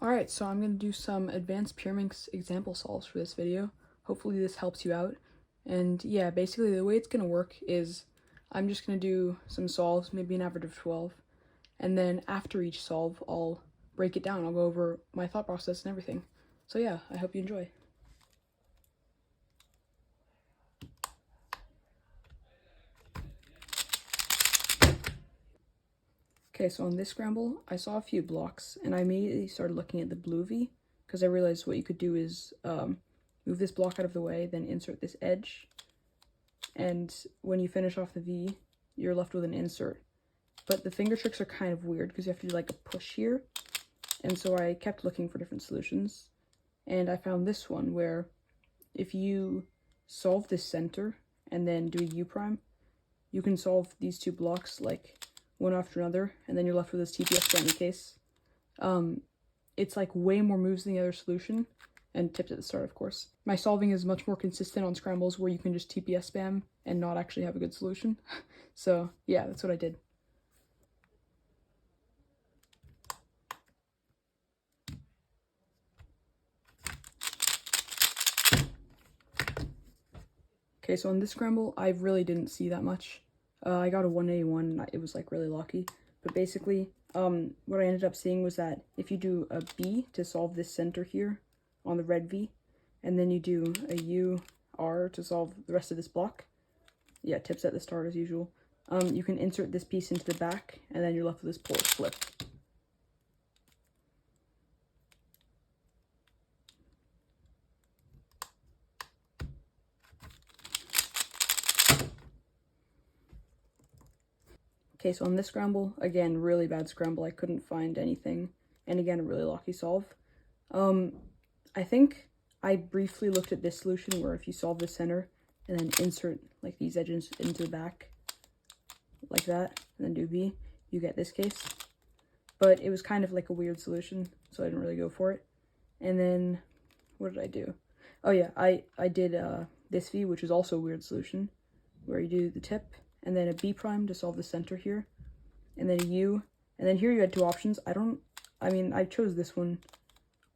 Alright, so I'm going to do some advanced Pyraminx example solves for this video. Hopefully this helps you out. And yeah, basically the way it's going to work is I'm just going to do some solves, maybe an average of 12. And then after each solve, I'll break it down. I'll go over my thought process and everything. So yeah, I hope you enjoy. Okay, so on this scramble, I saw a few blocks, and I immediately started looking at the blue V, because I realized what you could do is move this block out of the way, then insert this edge, and when you finish off the V, you're left with an insert. But the finger tricks are kind of weird, because you have to do like a push here, and so I kept looking for different solutions, and I found this one, where if you solve this center, and then do a U prime, you can solve these two blocks, like, one after another, and then you're left with this TPS bounty case. It's like way more moves than the other solution, and tips at the start, of course. My solving is much more consistent on scrambles where you can just TPS spam and not actually have a good solution. So yeah, that's what I did. Okay, so on this scramble, I really didn't see that much. I got a 181, it was like really lucky. But basically, what I ended up seeing was that if you do a B to solve this center here on the red V, and then you do a U, R to solve the rest of this block, yeah, tips at the start as usual, you can insert this piece into the back, and then you're left with this polar flip. Okay, so on this scramble, again, really bad scramble. I couldn't find anything. And again, a really lucky solve. I think I briefly looked at this solution where if you solve the center and then insert like these edges into the back, like that, and then do V, you get this case. But it was kind of like a weird solution, so I didn't really go for it. And then, what did I do? Oh yeah, I did this V, which is also a weird solution, where you do the tip, and then a B prime to solve the center here, and then a U, and then here you had two options. I chose this one.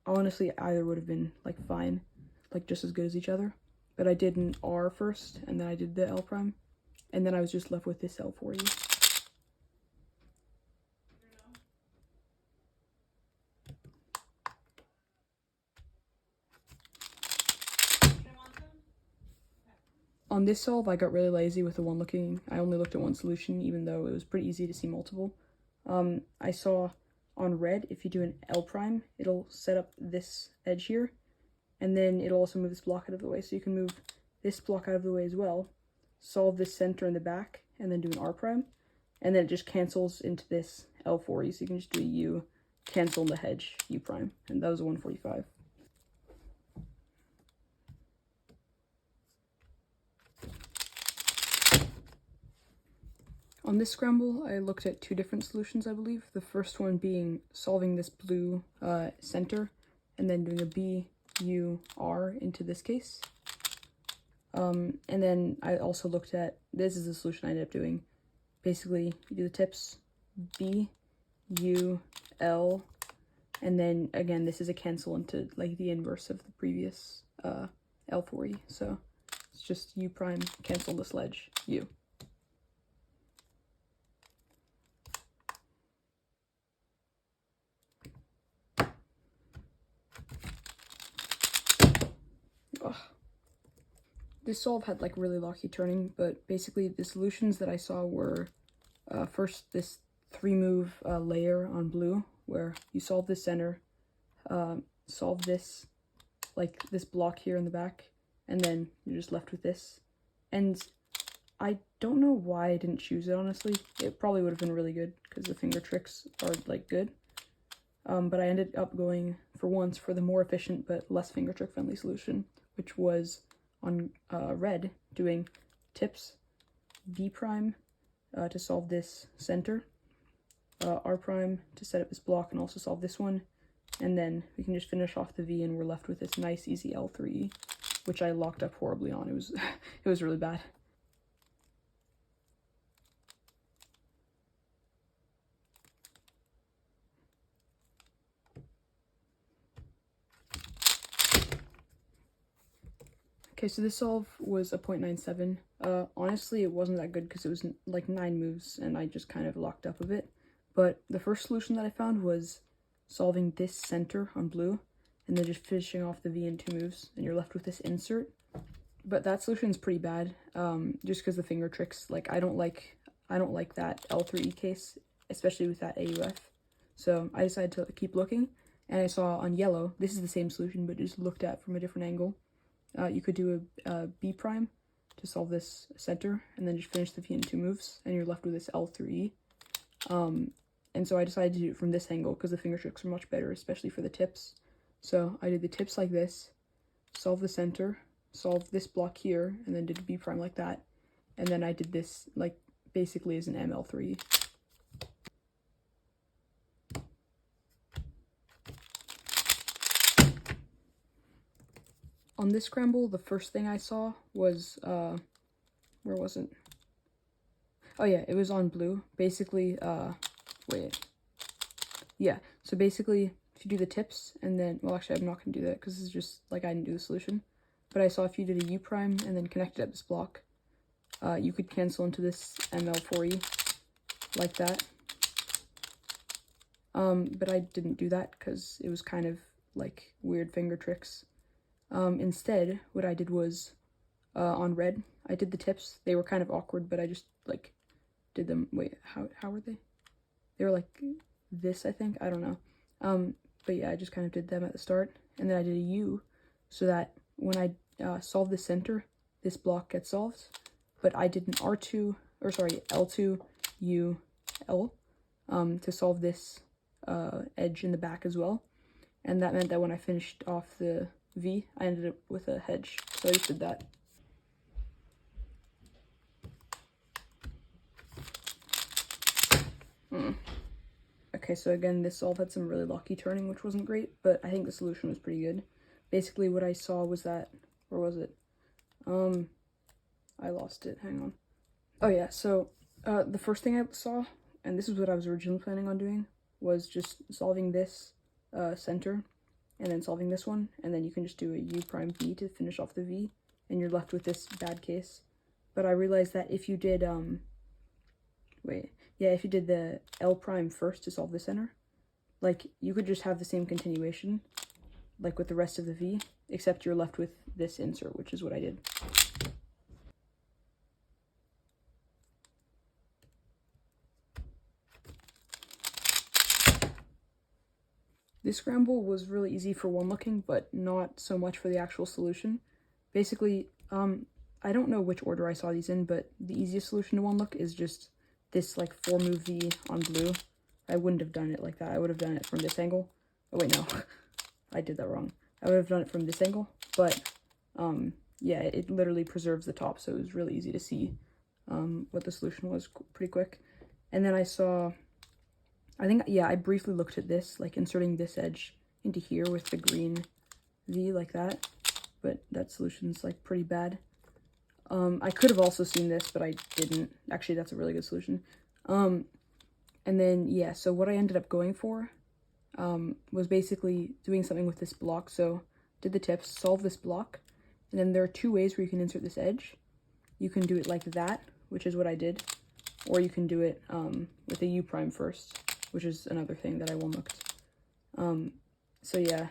Honestly, either would have been like fine, like just as good as each other, but I did an R first, and then I did the L prime, and then I was just left with this L4U. On this solve, I got really lazy with the one looking. I only looked at one solution, even though it was pretty easy to see multiple. I saw on red, if you do an L prime, it'll set up this edge here, and then it'll also move this block out of the way. So you can move this block out of the way as well, solve this center in the back, and then do an R prime, and then it just cancels into this L4U. So you can just do a U, cancel in the hedge, U prime, and that was a 145. On this scramble, I looked at two different solutions, I believe. The first one being solving this blue center, and then doing a B, U, R into this case. And then I also looked at, this is the solution I ended up doing. Basically, you do the tips, B, U, L, and then again, this is a cancel into like the inverse of the previous L4E. So it's just U prime, cancel the sledge, U. Ugh. This solve had like really lucky turning, but basically the solutions that I saw were first this 3-move layer on blue, where you solve the center, solve this, like this block here in the back, and then you're just left with this. And I don't know why I didn't choose it, honestly. It probably would have been really good, because the finger tricks are like good. But I ended up going, for once, for the more efficient but less finger trick friendly solution, which was on red, doing tips, B prime to solve this center, R prime to set up this block and also solve this one, and then we can just finish off the V and we're left with this nice easy L3, which I locked up horribly on. It was it was really bad. Okay, so this solve was a 0.97. Honestly, it wasn't that good because it was like 9 moves and I just kind of locked up a bit. But the first solution that I found was solving this center on blue and then just finishing off the V in 2 moves, and you're left with this insert. But that solution is pretty bad, just because the finger tricks, like I don't like that L3E case, especially with that AUF. So I decided to keep looking, and I saw on yellow, this is the same solution but just looked at from a different angle. You could do a B prime to solve this center and then just finish the V in 2 moves, and you're left with this L3E. And so I decided to do it from this angle because the finger tricks are much better, especially for the tips. So I did the tips like this, solve the center, solve this block here, and then did a B prime like that. And then I did this like basically as an ML3. On this scramble, the first thing I saw was, where was it? Oh yeah, it was on blue. Basically, wait. Yeah, so basically, if you do the tips, and then, well actually I'm not going to do that, because this is just, like, I didn't do the solution. But I saw if you did a U prime, and then connected up this block, you could cancel into this ML4E, like that. But I didn't do that, because it was kind of, like, weird finger tricks. Instead, what I did was, on red, I did the tips. They were kind of awkward, but I just, like, did them. Wait, how were they? They were, like, this, I think. I don't know. But yeah, I just kind of did them at the start. And then I did a U, so that when I solve the center, this block gets solved. But I did an R2, or sorry, L2, U, L, to solve this edge in the back as well. And that meant that when I finished off the V, I ended up with a hedge, so I just did that. Okay, so again, this solve had some really lucky turning, which wasn't great, but I think the solution was pretty good. Basically, what I saw was that, where was it? I lost it, hang on. Oh yeah, so the first thing I saw, and this is what I was originally planning on doing, was just solving this center, and then solving this one, and then you can just do a U prime V to finish off the V, and you're left with this bad case. But I realized that if you did, if you did the L prime first to solve the center, like, you could just have the same continuation, like with the rest of the V, except you're left with this insert, which is what I did. This scramble was really easy for one looking, but not so much for the actual solution. Basically, I don't know which order I saw these in, but the easiest solution to one look is just this, like, 4 move V on blue. I wouldn't have done it like that. I would have done it from this angle. Oh wait, no. I did that wrong. I would have done it from this angle, but, yeah, it literally preserves the top, so it was really easy to see what the solution was pretty quick. And then I saw, I think, yeah, I briefly looked at this, like inserting this edge into here with the green V like that, but that solution's like pretty bad. I could have also seen this, but I didn't. Actually, that's a really good solution. And then, yeah, so what I ended up going for was basically doing something with this block. So did the tips, solve this block, and then there are 2 ways where you can insert this edge. You can do it like that, which is what I did, or you can do it with a U prime first, which is another thing that I one-looked. So yeah,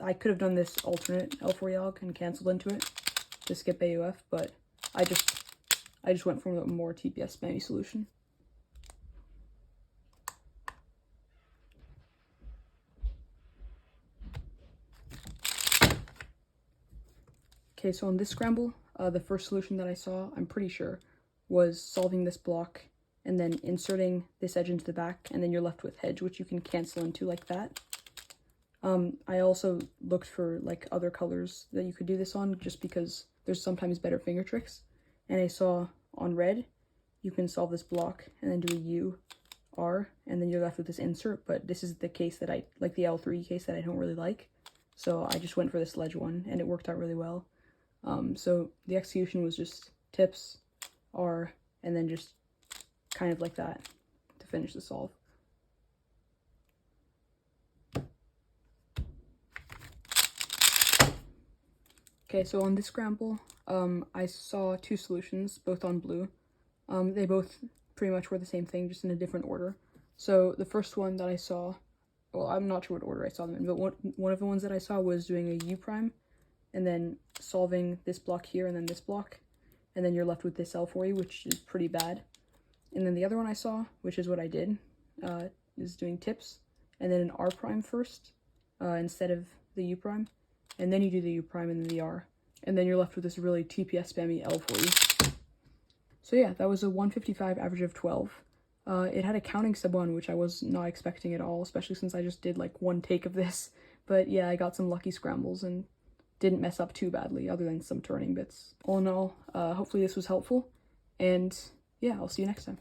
I could have done this alternate L4 log and canceled into it to skip AUF, but I just went for a more TPS spammy solution. Okay, so on this scramble, the first solution that I saw, I'm pretty sure, was solving this block and then inserting this edge into the back, and then you're left with hedge, which you can cancel into like that. I also looked for, like, other colors that you could do this on, just because there's sometimes better finger tricks. And I saw on red, you can solve this block and then do a U, R, and then you're left with this insert, but this is the case that I, like the L3 case that I don't really like. So I just went for this ledge one, and it worked out really well. So the execution was just tips, R, and then just kind of like that to finish the solve. Okay, so on this scramble, I saw two solutions, both on blue. They both pretty much were the same thing, just in a different order. So the first one that I saw, well, I'm not sure what order I saw them in, but one of the ones that I saw was doing a U prime, and then solving this block here and then this block, and then you're left with this L40, which is pretty bad. And then the other one I saw, which is what I did, is doing tips, and then an R prime first, instead of the U prime, and then you do the U prime and then the R, and then you're left with this really TPS spammy L40. So yeah, that was a 155 average of 12. It had a counting sub 1, which I was not expecting at all, especially since I just did like one take of this. But yeah, I got some lucky scrambles and didn't mess up too badly, other than some turning bits. All in all, hopefully this was helpful, and yeah, I'll see you next time.